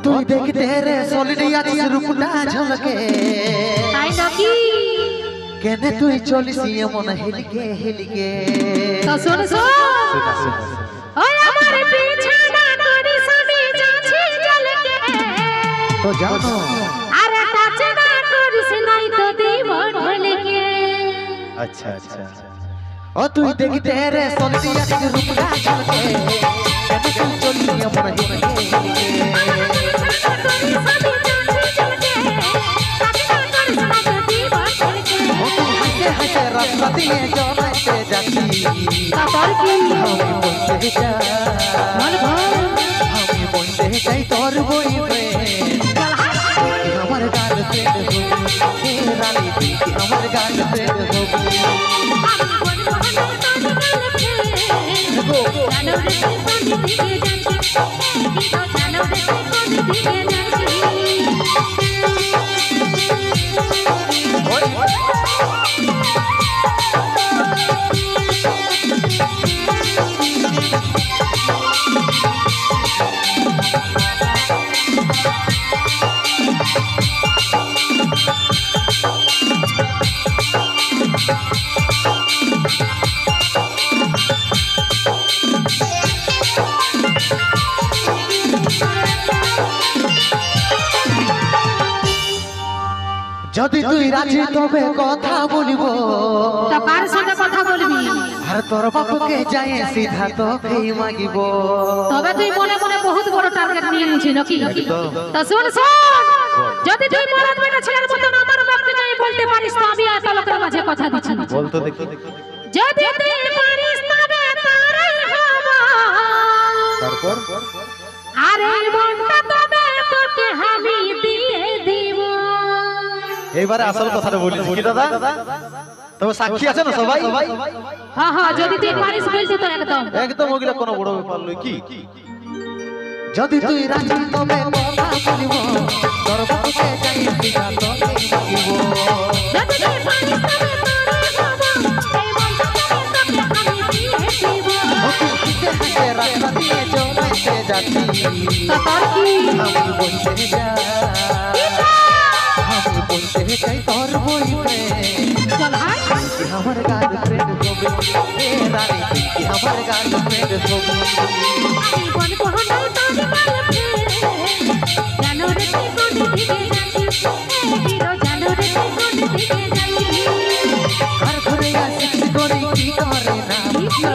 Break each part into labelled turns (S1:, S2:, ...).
S1: তুই দেখতে রে সোলিয়া রূপটা ঝলকে
S2: তাই নাকি
S1: কেনে তুই চলিস এমন হেলিকে হেলিকে
S2: তো শোন ওই আমার বিছানা করিস আমি যাচ্ছি ঝলকে
S1: তো জানো
S2: আরে টাচ না করিস নাই তো দিব ঢলকে।
S1: আচ্ছা আচ্ছা ও তুই দেখতে রে সোলিয়া রূপটা ঝলকে কেনে তুই চলিস এমন হেলিকে রাস্তা দিয়ে জড়াইতে যাচ্ছি আমি বলতে চাই তোর বইবে আমার গার্লফ্রেন্ড হবি রানী তুই আমার গার্লফ্রেন্ড হবি যদি তুই রাজি তবে কথা বলিব
S2: তো কার সাথে কথা বলবি
S1: আর তোর বাপকে যাই সিধা তোকে মাগিব
S2: তবে তুই মনে মনে বহুত বড় টার্গেট নিয়ে নিছিস নাকি তো শুন যদি তুই মরদ বেটা ছেলের মত আমার বাপকে যাই বলতে পারিস তো আমি এত লোকের মাঝে কথা দিচ্ছি
S1: বল তো দেখি
S2: যদি তুই পারিস তবে তারাই হব
S1: তারপর
S2: আরে মনটা তবে তোকে আমি দিয়ে দিব।
S1: এইবারে আসল কথাটা বলি কি দাদা তবে সাক্ষী আছে না সবাই
S2: হ্যাঁ হ্যাঁ যদি তুই পারিস বলছি তো একদম
S1: একদম ওগুলা কোনো বড় ব্যাপার লই কি যদি তুই রাজি তবে কথা বলিব তোর বাপকে যাই সিধা তোকে মাগিব
S2: যদি তুই পারিস তবে তারাই হব এই মনটা তবে তোকে আমি দিয়ে দিব।
S1: হাসে হাসে রাস্তা দিয়ে জড়াইতে যাচ্ছি
S2: তার কি
S1: আমি বলতে যাই আমি বলতে চাই তোর বইবে
S2: চল হাই
S1: আমার গার্লফ্রেন্ড হবে এ রানী তুই আমার গার্লফ্রেন্ড হবে
S2: আমি বলবো না তোর গার্লফ্রেন্ড জানো রে তুই কোন দিকে যাচ্ছিস এই হিরো জানো রে তুই কোন দিকে যাচ্ছিস
S1: কার ঘরে আসিস করে কি করে না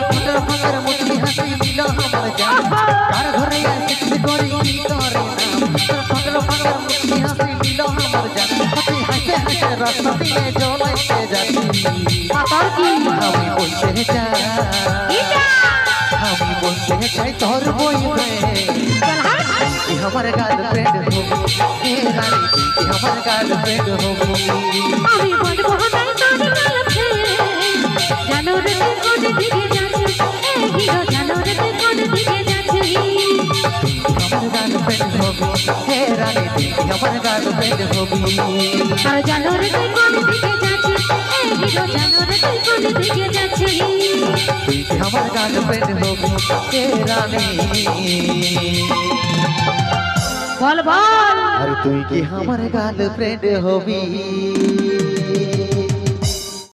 S1: ফুটর ফাঁকের মুচকি হাসি দিল আমার জান কার ঘরে আসিস করে কি করে না ফুটর ফাঁকের মুচকি হাসি দিল আমার জান তুই হাসে হাসে রাস্তা দিয়ে জড়াইতে যাচ্ছি
S2: তার কি
S1: আমি বলতে চাই আমি বলতে চাই তোর বইবে
S2: চল হাই
S1: আমার গার্লফ্রেন্ড হবে এ হে রানী তুই কি আমার গার্লফ্রেন্ড হবি
S2: আমি বলবো নাই তোর কাছে জানো রে তুই কোন দিকে যাচ্ছিস এ হিরো জানো রে তুই কোন দিকে যাচ্ছিস
S1: আমার গার্লফ্রেন্ড হবি হে রানী তুই কি আমার গার্লফ্রেন্ড হবি
S2: আর জানো রে তুই কোন দিকে যাচ্ছিস এ হিরো জানো রে তুই কোন দিকে যাচ্ছিস
S1: তুই কি আমার গার্লফ্রেন্ড হবি হে রানী
S2: বল বল
S1: আর তুই কি আমার গার্লফ্রেন্ড হবি